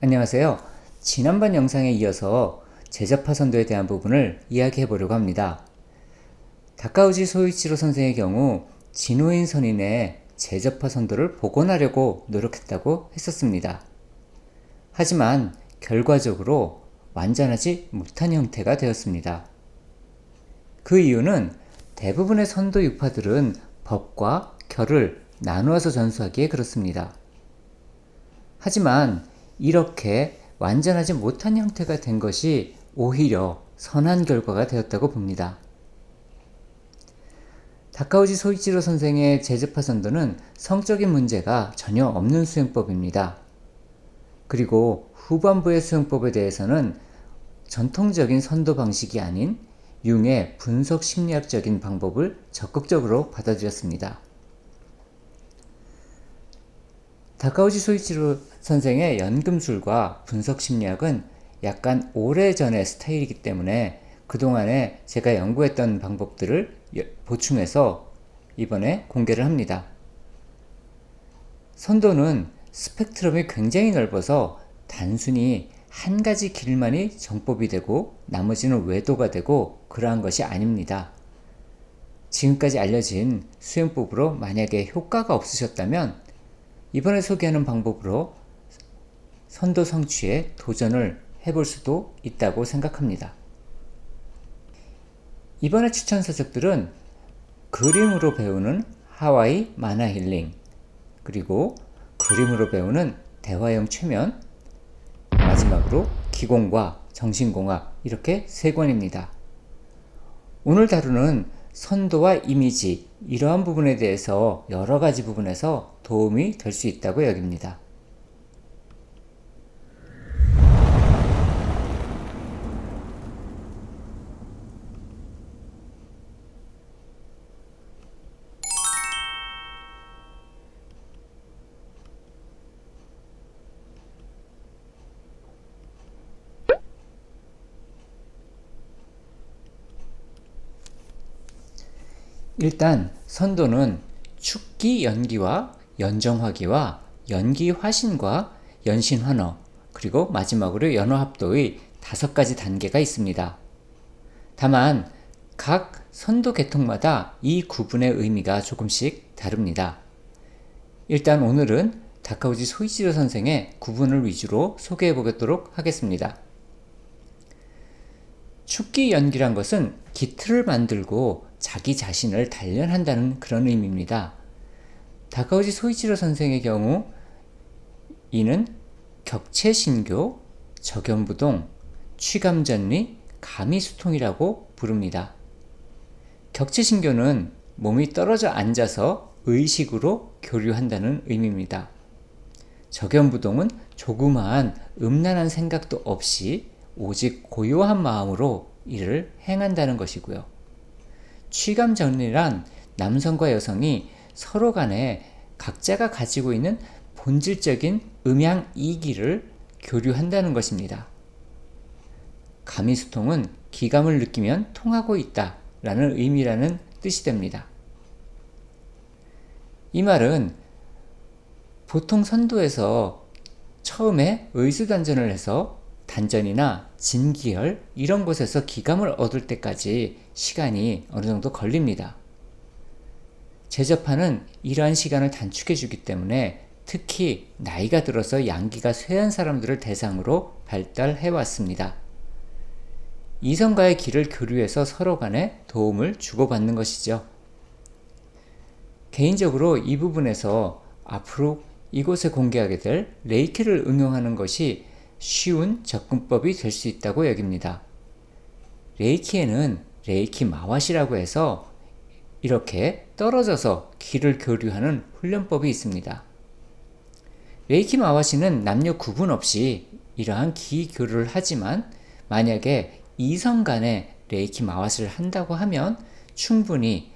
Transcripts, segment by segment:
안녕하세요. 지난번 영상에 이어서 제자파 선도에 대한 부분을 이야기해 보려고 합니다. 다카우지 소이치로 선생의 경우 진호인 선인의 제자파 선도를 복원하려고 노력했다고 했었습니다. 하지만 결과적으로 완전하지 못한 형태가 되었습니다. 그 이유는 대부분의 선도 유파들은 법과 결을 나누어서 전수하기에 그렇습니다. 하지만 이렇게 완전하지 못한 형태가 된 것이 오히려 선한 결과가 되었다고 봅니다. 다카우지 소이치로 선생의 제자파 선도는 성적인 문제가 전혀 없는 수행법입니다. 그리고 후반부의 수행법에 대해서는 전통적인 선도 방식이 아닌 융의 분석 심리학적인 방법을 적극적으로 받아들였습니다. 다카우지 소이치로 선생의 연금술과 분석 심리학은 약간 오래전의 스타일이기 때문에 그동안에 제가 연구했던 방법들을 보충해서 이번에 공개를 합니다. 선도는 스펙트럼이 굉장히 넓어서 단순히 한 가지 길만이 정법이 되고 나머지는 외도가 되고 그러한 것이 아닙니다. 지금까지 알려진 수행법으로 만약에 효과가 없으셨다면 이번에 소개하는 방법으로 선도 성취에 도전을 해볼 수도 있다고 생각합니다. 이번에 추천 서적들은 그림으로 배우는 하와이 만화 힐링, 그리고 그림으로 배우는 대화형 최면, 마지막으로 기공과 정신공학, 이렇게 3권입니다. 오늘 다루는 선도와 이미지, 이러한 부분에 대해서 여러 가지 부분에서 도움이 될 수 있다고 여깁니다. 일단 선도는 축기 연기와 연정화기와 연기화신과 연신환어, 그리고 마지막으로 연어합도의 5가지 단계가 있습니다. 다만 각 선도 계통마다 이 구분의 의미가 조금씩 다릅니다. 일단 오늘은 다카우지 소이치로 선생의 구분을 위주로 소개해 보도록 하겠습니다. 축기 연기란 것은 기틀을 만들고 자기 자신을 단련한다는 그런 의미입니다. 다카우지 소이치로 선생의 경우 이는 격체신교, 적연부동, 취감전리, 가미수통이라고 부릅니다. 격체신교는 몸이 떨어져 앉아서 의식으로 교류한다는 의미입니다. 적연부동은 조그마한 음란한 생각도 없이 오직 고요한 마음으로 이를 행한다는 것이고요. 취감정리란 남성과 여성이 서로 간에 각자가 가지고 있는 본질적인 음양 이기를 교류한다는 것입니다. 가미수통은 기감을 느끼면 통하고 있다 라는 의미라는 뜻이 됩니다. 이 말은 보통 선도에서 처음에 의수단전을 해서 단전이나 진기열 이런 곳에서 기감을 얻을 때까지 시간이 어느 정도 걸립니다. 제자파는 이러한 시간을 단축해 주기 때문에 특히 나이가 들어서 양기가 쇠한 사람들을 대상으로 발달해 왔습니다. 이성과의 길을 교류해서 서로 간에 도움을 주고받는 것이죠. 개인적으로 이 부분에서 앞으로 이곳에 공개하게 될 레이키를 응용하는 것이 쉬운 접근법이 될 수 있다고 여깁니다. 레이키에는 레이키 마왓이라고 해서 이렇게 떨어져서 기를 교류하는 훈련법이 있습니다. 레이키 마왓이는 남녀 구분 없이 이러한 기 교류를 하지만 만약에 이성 간에 레이키 마왓을 한다고 하면 충분히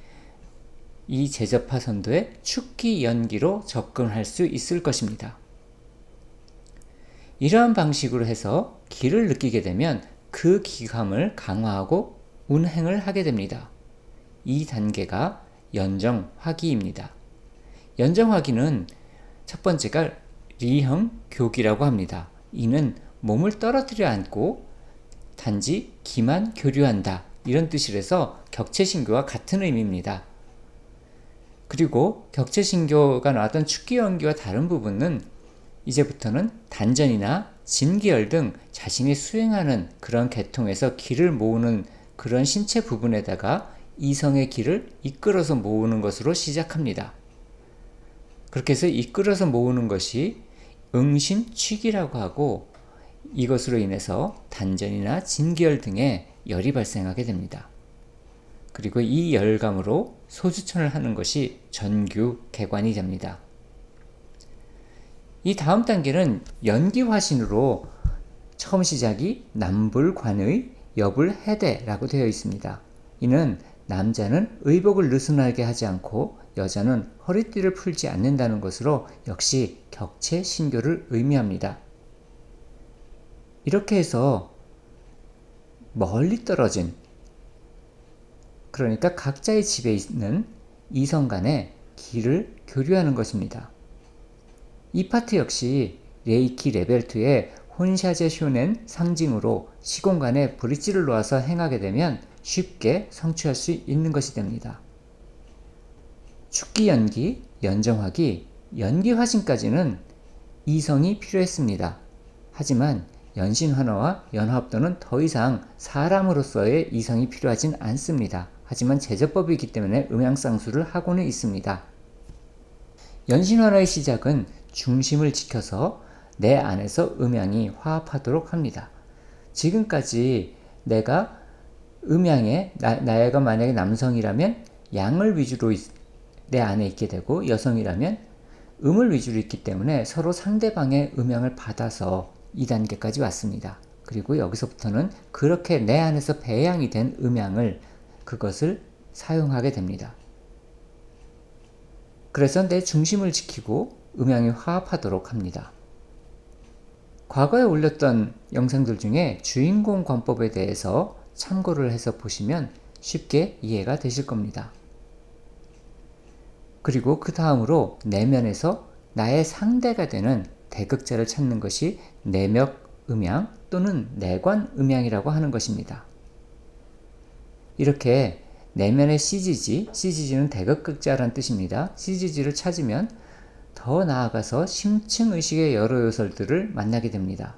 이 제자파 선도의 축기 연기로 접근할 수 있을 것입니다. 이러한 방식으로 해서 기를 느끼게 되면 그 기감을 강화하고 운행을 하게 됩니다. 이 단계가 연정화기입니다. 연정화기는 첫 번째가 리형 교기라고 합니다. 이는 몸을 떨어뜨려 앉고 단지 기만 교류한다, 이런 뜻이라서 격체신교와 같은 의미입니다. 그리고 격체신교가 나왔던 축기연기와 다른 부분은 이제부터는 단전이나 진기열 등 자신이 수행하는 그런 계통에서 기를 모으는 그런 신체 부분에다가 이성의 기를 이끌어서 모으는 것으로 시작합니다. 그렇게 해서 이끌어서 모으는 것이 응신취기라고 하고, 이것으로 인해서 단전이나 진기열 등의 열이 발생하게 됩니다. 그리고 이 열감으로 소주천을 하는 것이 전규개관이 됩니다. 이 다음 단계는 연기화신으로 처음 시작이 남불관의 여불해대라고 되어 있습니다. 이는 남자는 의복을 느슨하게 하지 않고 여자는 허리띠를 풀지 않는다는 것으로 역시 격체신교를 의미합니다. 이렇게 해서 멀리 떨어진, 그러니까 각자의 집에 있는 이성 간의 기를 교류하는 것입니다. 이 파트 역시 레이키 레벨 2의 혼샤제 쇼넨 상징으로 시공간에 브릿지를 놓아서 행하게 되면 쉽게 성취할 수 있는 것이 됩니다. 축기연기, 연정화기, 연기화신까지는 이성이 필요했습니다. 하지만 연신환화와 연화합도는 더 이상 사람으로서의 이성이 필요하진 않습니다. 하지만 제저법이기 때문에 음양쌍수를 하고는 있습니다. 연신환화의 시작은 중심을 지켜서 내 안에서 음양이 화합하도록 합니다. 지금까지 내가 음양에, 나가 만약에 남성이라면 양을 위주로 내 안에 있게 되고, 여성이라면 음을 위주로 있기 때문에 서로 상대방의 음양을 받아서 2단계까지 왔습니다. 그리고 여기서부터는 그렇게 내 안에서 배양이 된 음양을, 그것을 사용하게 됩니다. 그래서 내 중심을 지키고 음양이 화합하도록 합니다. 과거에 올렸던 영상들 중에 주인공 관법에 대해서 참고를 해서 보시면 쉽게 이해가 되실 겁니다. 그리고 그 다음으로 내면에서 나의 상대가 되는 대극자를 찾는 것이 내맥 음양 또는 내관 음양이라고 하는 것입니다. 이렇게 내면의 CGG, CGG는 대극극자라는 뜻입니다. CGG를 찾으면 더 나아가서 심층의식의 여러 요소들을 만나게 됩니다.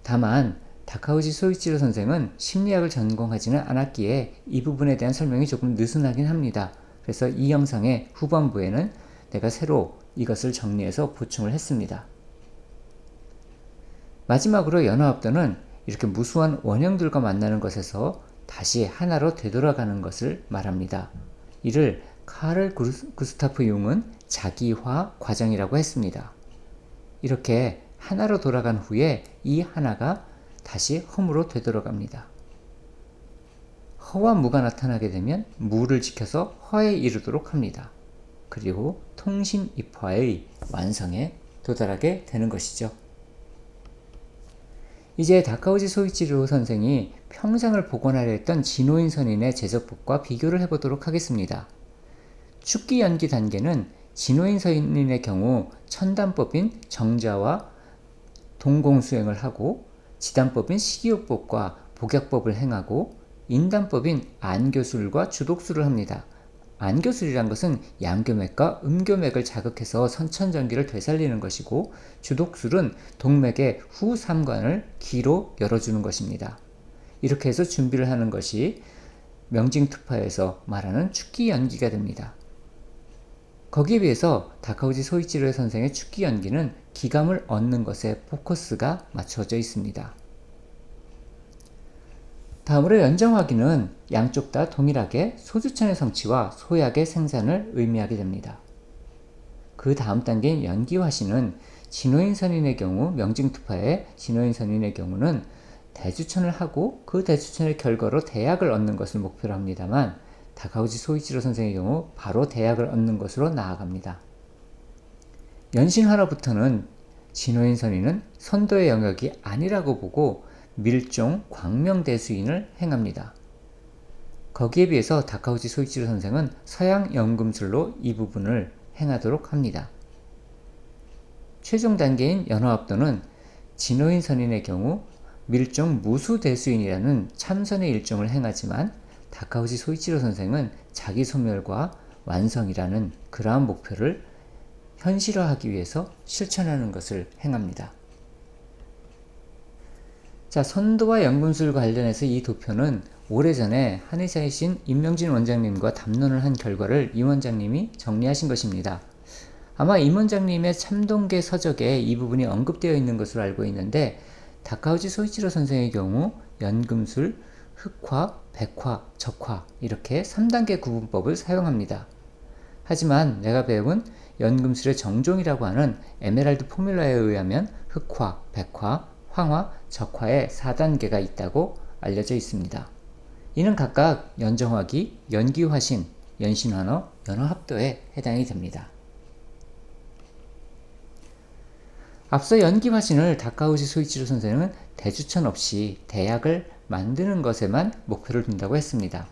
다만 다카우지 소이치로 선생은 심리학을 전공하지는 않았기에 이 부분에 대한 설명이 조금 느슨하긴 합니다. 그래서 이 영상의 후반부에는 내가 새로 이것을 정리해서 보충을 했습니다. 마지막으로 연화합도는 이렇게 무수한 원형들과 만나는 것에서 다시 하나로 되돌아가는 것을 말합니다. 이를 카를 구스타프 융은 자기화 과정이라고 했습니다. 이렇게 하나로 돌아간 후에 이 하나가 다시 험으로 되돌아갑니다. 허와 무가 나타나게 되면 무를 지켜서 허에 이르도록 합니다. 그리고 통신입화의 완성에 도달하게 되는 것이죠. 이제 다카우지 소이치로 선생이 평생을 복원하려 했던 진호인 선인의 제적법과 비교를 해보도록 하겠습니다. 축기 연기 단계는 진호인 선인의 경우 천단법인 정자와 동공수행을 하고, 지단법인 식이요법과 복약법을 행하고, 인단법인 안교술과 주독술을 합니다. 안교술이란 것은 양교맥과 음교맥을 자극해서 선천전기를 되살리는 것이고, 주독술은 동맥의 후삼관을 기로 열어주는 것입니다. 이렇게 해서 준비를 하는 것이 명징투파에서 말하는 축기연기가 됩니다. 거기에 비해서 다카우지 소이치로 선생의 축기연기는 기감을 얻는 것에 포커스가 맞춰져 있습니다. 다음으로 연정화기는 양쪽 다 동일하게 소주천의 성취와 소약의 생산을 의미하게 됩니다. 그 다음 단계인 연기화신은 진호인 선인의 경우, 명징투파의 진호인 선인의 경우는 대주천을 하고 그 대주천의 결과로 대약을 얻는 것을 목표로 합니다만, 다카우지 소이치로 선생의 경우 바로 대약을 얻는 것으로 나아갑니다. 연신화로부터는 진호인 선인은 선도의 영역이 아니라고 보고 밀종 광명대수인을 행합니다. 거기에 비해서 다카우지 소이치로 선생은 서양 연금술로 이 부분을 행하도록 합니다. 최종 단계인 연화합도는 진호인 선인의 경우 밀종 무수대수인이라는 참선의 일종을 행하지만 다카우지 소이치로 선생은 자기 소멸과 완성이라는 그러한 목표를 현실화하기 위해서 실천하는 것을 행합니다. 자, 선도와 연금술 관련해서 이 도표는 오래전에 한의사이신 임명진 원장님과 담론을 한 결과를 이 원장님이 정리하신 것입니다. 아마 임 원장님의 참동계 서적에 이 부분이 언급되어 있는 것으로 알고 있는데 다카우지 소이치로 선생의 경우 연금술, 흑화, 백화, 적화 이렇게 3단계 구분법을 사용합니다. 하지만 내가 배운 연금술의 정종이라고 하는 에메랄드 포뮬러에 의하면 흑화, 백화, 황화, 적화의 4단계가 있다고 알려져 있습니다. 이는 각각 연정화기, 연기화신, 연신환어, 연화합도에 해당이 됩니다. 앞서 연기화신을 다카우지 소이치로 선생은 대추천 없이 대약을 만드는 것에만 목표를 둔다고 했습니다.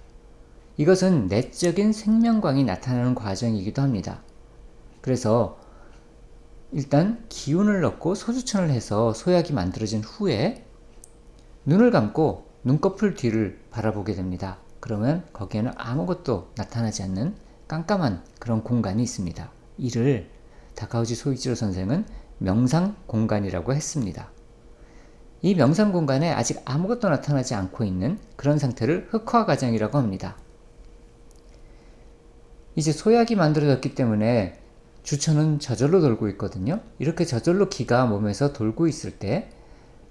이것은 내적인 생명광이 나타나는 과정이기도 합니다. 그래서 일단 기운을 넣고 소주천을 해서 소약이 만들어진 후에 눈을 감고 눈꺼풀 뒤를 바라보게 됩니다. 그러면 거기에는 아무것도 나타나지 않는 깜깜한 그런 공간이 있습니다. 이를 다카우지 소이치로 선생은 명상 공간이라고 했습니다. 이 명상 공간에 아직 아무것도 나타나지 않고 있는 그런 상태를 흑화 과정이라고 합니다. 이제 소약이 만들어졌기 때문에 주천은 저절로 돌고 있거든요. 이렇게 저절로 기가 몸에서 돌고 있을 때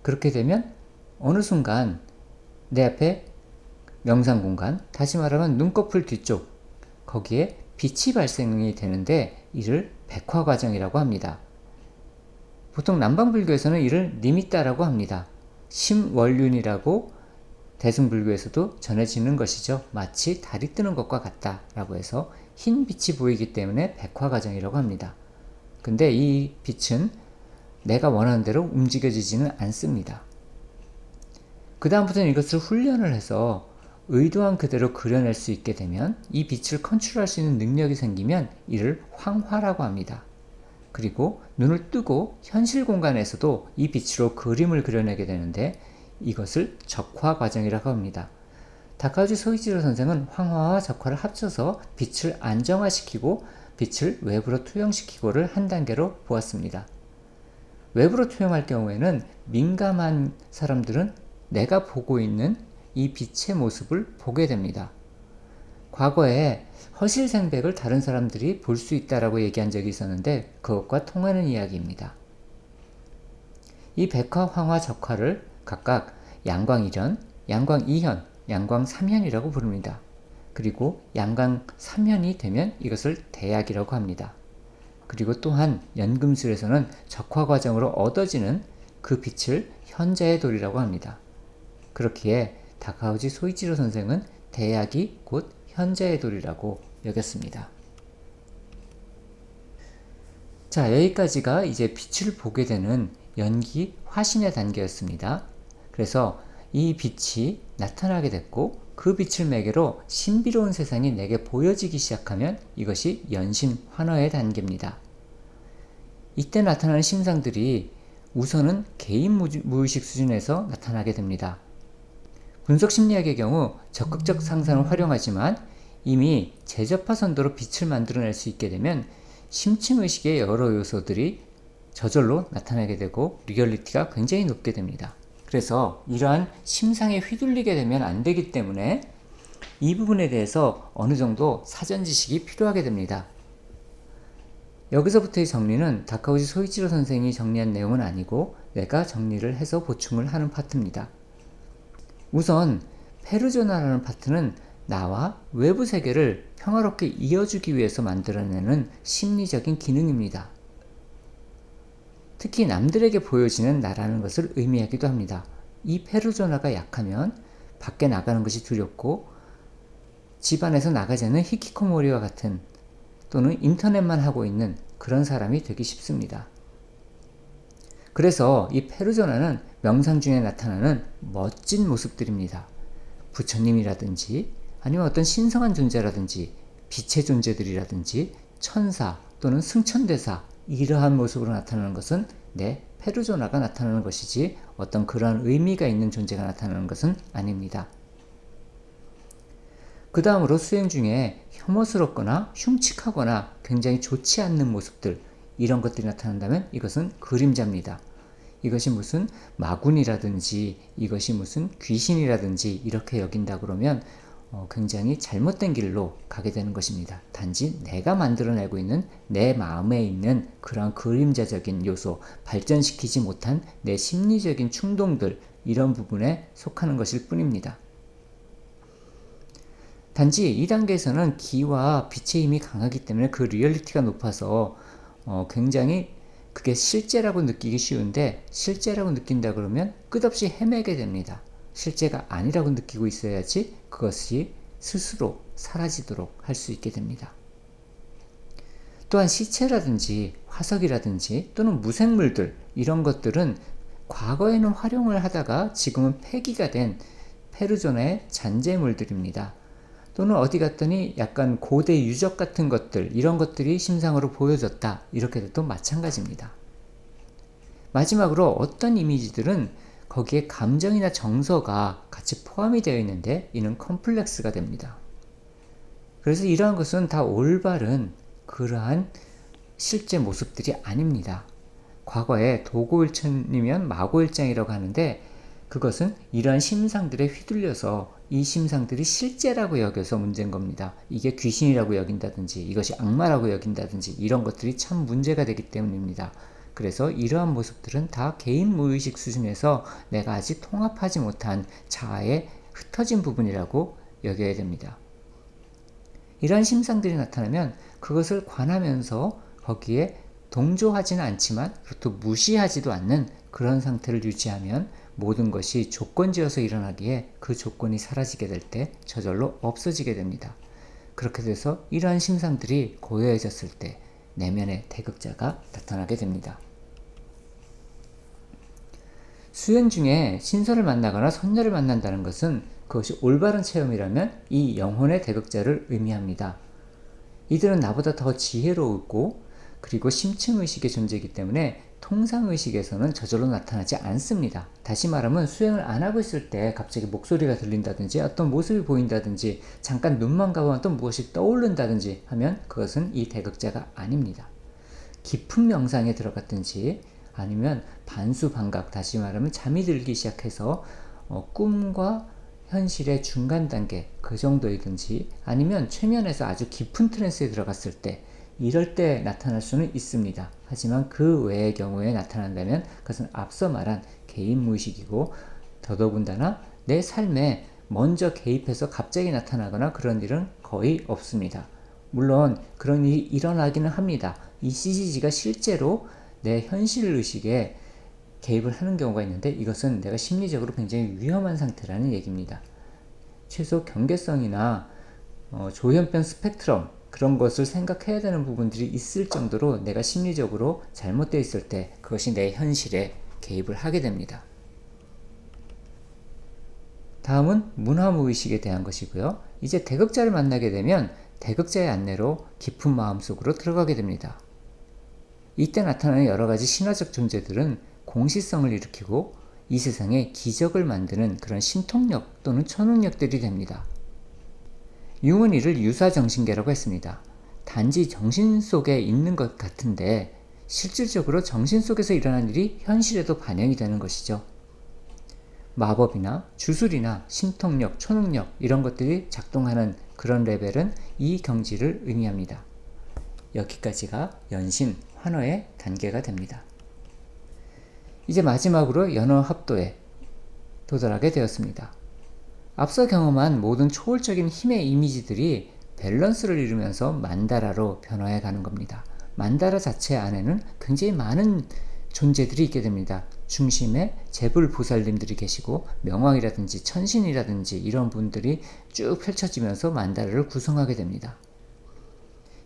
그렇게 되면 어느 순간 내 앞에 명상 공간, 다시 말하면 눈꺼풀 뒤쪽 거기에 빛이 발생이 되는데 이를 백화 과정이라고 합니다. 보통 남방불교에서는 이를 니미따라고 합니다. 심월륜이라고 대승불교에서도 전해지는 것이죠. 마치 달이 뜨는 것과 같다라고 해서 흰 빛이 보이기 때문에 백화과정이라고 합니다. 근데 이 빛은 내가 원하는 대로 움직여지지는 않습니다. 그 다음부터는 이것을 훈련을 해서 의도한 그대로 그려낼 수 있게 되면 이 빛을 컨트롤할 수 있는 능력이 생기면 이를 황화라고 합니다. 그리고 눈을 뜨고 현실 공간에서도 이 빛으로 그림을 그려내게 되는데 이것을 적화 과정이라고 합니다. 다카우지 소이치로 선생은 황화와 적화를 합쳐서 빛을 안정화시키고 빛을 외부로 투영시키고를 한 단계로 보았습니다. 외부로 투영할 경우에는 민감한 사람들은 내가 보고 있는 이 빛의 모습을 보게 됩니다. 과거에 허실생백을 다른 사람들이 볼 수 있다라고 얘기한 적이 있었는데 그것과 통하는 이야기입니다. 이 백화, 황화, 적화를 각각 양광1현, 양광2현, 양광3현이라고 부릅니다. 그리고 양광3현이 되면 이것을 대약이라고 합니다. 그리고 또한 연금술에서는 적화 과정으로 얻어지는 그 빛을 현자의 돌이라고 합니다. 그렇기에 다카우지 소이치로 선생은 대약이 곧 현자의 돌이라고 여겼습니다. 자, 여기까지가 이제 빛을 보게 되는 연기 화신의 단계였습니다. 그래서 이 빛이 나타나게 됐고 그 빛을 매개로 신비로운 세상이 내게 보여지기 시작하면 이것이 연신 환어의 단계입니다. 이때 나타나는 심상들이 우선은 개인 무의식 수준에서 나타나게 됩니다. 분석심리학의 경우 적극적 상상을 활용하지만 이미 재접하 선도로 빛을 만들어낼 수 있게 되면 심층의식의 여러 요소들이 저절로 나타나게 되고 리얼리티가 굉장히 높게 됩니다. 그래서 이러한 심상에 휘둘리게 되면 안 되기 때문에 이 부분에 대해서 어느 정도 사전 지식이 필요하게 됩니다. 여기서부터의 정리는 다카우지 소이치로 선생이 정리한 내용은 아니고 내가 정리를 해서 보충을 하는 파트입니다. 우선 페르조나라는 파트는 나와 외부 세계를 평화롭게 이어주기 위해서 만들어내는 심리적인 기능입니다. 특히 남들에게 보여지는 나라는 것을 의미하기도 합니다. 이 페르조나가 약하면 밖에 나가는 것이 두렵고 집안에서 나가지 않는 히키코모리와 같은 또는 인터넷만 하고 있는 그런 사람이 되기 쉽습니다. 그래서 이 페르조나는 명상 중에 나타나는 멋진 모습들입니다. 부처님이라든지 아니면 어떤 신성한 존재라든지 빛의 존재들이라든지 천사 또는 승천대사 이러한 모습으로 나타나는 것은 내 페르소나가 나타나는 것이지 어떤 그러한 의미가 있는 존재가 나타나는 것은 아닙니다. 그 다음으로 수행 중에 혐오스럽거나 흉측하거나 굉장히 좋지 않는 모습들, 이런 것들이 나타난다면 이것은 그림자입니다. 이것이 무슨 마군이라든지 이것이 무슨 귀신이라든지 이렇게 여긴다 그러면 굉장히 잘못된 길로 가게 되는 것입니다. 단지 내가 만들어내고 있는 내 마음에 있는 그런 그림자적인 요소, 발전시키지 못한 내 심리적인 충동들, 이런 부분에 속하는 것일 뿐입니다. 단지 이 단계에서는 기와 빛의 힘이 강하기 때문에 그 리얼리티가 높아서 굉장히 그게 실제라고 느끼기 쉬운데, 실제라고 느낀다 그러면 끝없이 헤매게 됩니다. 실제가 아니라고 느끼고 있어야지 그것이 스스로 사라지도록 할 수 있게 됩니다. 또한 시체라든지 화석이라든지 또는 무생물들, 이런 것들은 과거에는 활용을 하다가 지금은 폐기가 된 페르소나의 잔재물들입니다. 또는 어디 갔더니 약간 고대 유적 같은 것들, 이런 것들이 심상으로 보여졌다, 이렇게 돼도 마찬가지입니다. 마지막으로 어떤 이미지들은 거기에 감정이나 정서가 같이 포함이 되어 있는데 이는 컴플렉스가 됩니다. 그래서 이러한 것은 다 올바른 그러한 실제 모습들이 아닙니다. 과거에 도고일천이면 마고일장이라고 하는데, 그것은 이러한 심상들에 휘둘려서 이 심상들이 실제라고 여겨서 문제인 겁니다. 이게 귀신이라고 여긴다든지 이것이 악마라고 여긴다든지 이런 것들이 참 문제가 되기 때문입니다. 그래서 이러한 모습들은 다 개인 무의식 수준에서 내가 아직 통합하지 못한 자아의 흩어진 부분이라고 여겨야 됩니다. 이러한 심상들이 나타나면 그것을 관하면서 거기에 동조하지는 않지만 그것도 무시하지도 않는 그런 상태를 유지하면 모든 것이 조건지어서 일어나기에 그 조건이 사라지게 될 때 저절로 없어지게 됩니다. 그렇게 돼서 이러한 심상들이 고요해졌을 때 내면의 대극자가 나타나게 됩니다. 수행 중에 신선을 만나거나 선녀를 만난다는 것은 그것이 올바른 체험이라면 이 영혼의 대극자를 의미합니다. 이들은 나보다 더 지혜로웠고 그리고 심층의식의 존재이기 때문에 통상의식에서는 저절로 나타나지 않습니다. 다시 말하면 수행을 안 하고 있을 때 갑자기 목소리가 들린다든지 어떤 모습이 보인다든지 잠깐 눈만 감으면 또 무엇이 떠오른다든지 하면 그것은 이 대극자가 아닙니다. 깊은 명상에 들어갔든지 아니면 반수반각, 다시 말하면 잠이 들기 시작해서 꿈과 현실의 중간 단계, 그 정도이든지 아니면 최면에서 아주 깊은 트랜스에 들어갔을 때, 이럴 때 나타날 수는 있습니다. 하지만 그 외의 경우에 나타난다면 그것은 앞서 말한 개인 무의식이고 더더군다나 내 삶에 먼저 개입해서 갑자기 나타나거나 그런 일은 거의 없습니다. 물론 그런 일이 일어나기는 합니다. 이 CG가 실제로 내 현실의식에 개입을 하는 경우가 있는데 이것은 내가 심리적으로 굉장히 위험한 상태라는 얘기입니다. 최소 경계성이나 조현병 스펙트럼, 그런 것을 생각해야 되는 부분들이 있을 정도로 내가 심리적으로 잘못되어 있을 때 그것이 내 현실에 개입을 하게 됩니다. 다음은 문화무의식에 대한 것이고요. 이제 대극자를 만나게 되면 대극자의 안내로 깊은 마음속으로 들어가게 됩니다. 이때 나타나는 여러가지 신화적 존재들은 공시성을 일으키고 이 세상에 기적을 만드는 그런 신통력 또는 초능력들이 됩니다. 융은 이를 유사정신계라고 했습니다. 단지 정신 속에 있는 것 같은데 실질적으로 정신 속에서 일어난 일이 현실에도 반영이 되는 것이죠. 마법이나 주술이나 신통력, 초능력 이런 것들이 작동하는 그런 레벨은 이 경지를 의미합니다. 여기까지가 연신, 환호의 단계가 됩니다. 이제 마지막으로 연어합도에 도달하게 되었습니다. 앞서 경험한 모든 초월적인 힘의 이미지들이 밸런스를 이루면서 만다라로 변화해 가는 겁니다. 만다라 자체 안에는 굉장히 많은 존재들이 있게 됩니다. 중심에 재불보살님들이 계시고 명왕이라든지 천신이라든지 이런 분들이 쭉 펼쳐지면서 만다라를 구성하게 됩니다.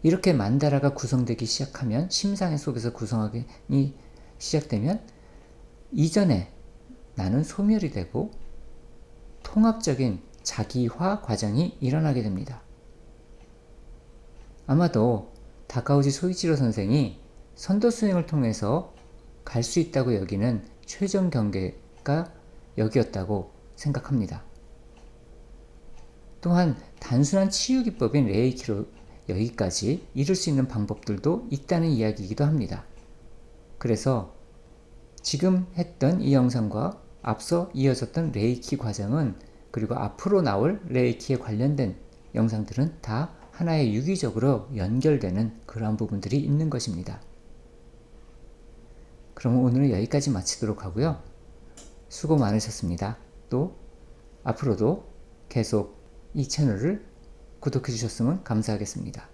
이렇게 만다라가 구성되기 시작하면, 심상의 속에서 구성하기 시작되면 이전에 나는 소멸이 되고 통합적인 자기화 과정이 일어나게 됩니다. 아마도 다카오지 소이치로 선생이 선도 수행을 통해서 갈 수 있다고 여기는 최종 경계가 여기였다고 생각합니다. 또한 단순한 치유 기법인 레이키로 여기까지 이룰 수 있는 방법들도 있다는 이야기이기도 합니다. 그래서 지금 했던 이 영상과 앞서 이어졌던 레이키 과정은, 그리고 앞으로 나올 레이키에 관련된 영상들은 다 하나의 유기적으로 연결되는 그러한 부분들이 있는 것입니다. 그럼 오늘은 여기까지 마치도록 하고요. 수고 많으셨습니다. 또 앞으로도 계속 이 채널을 구독해 주셨으면 감사하겠습니다.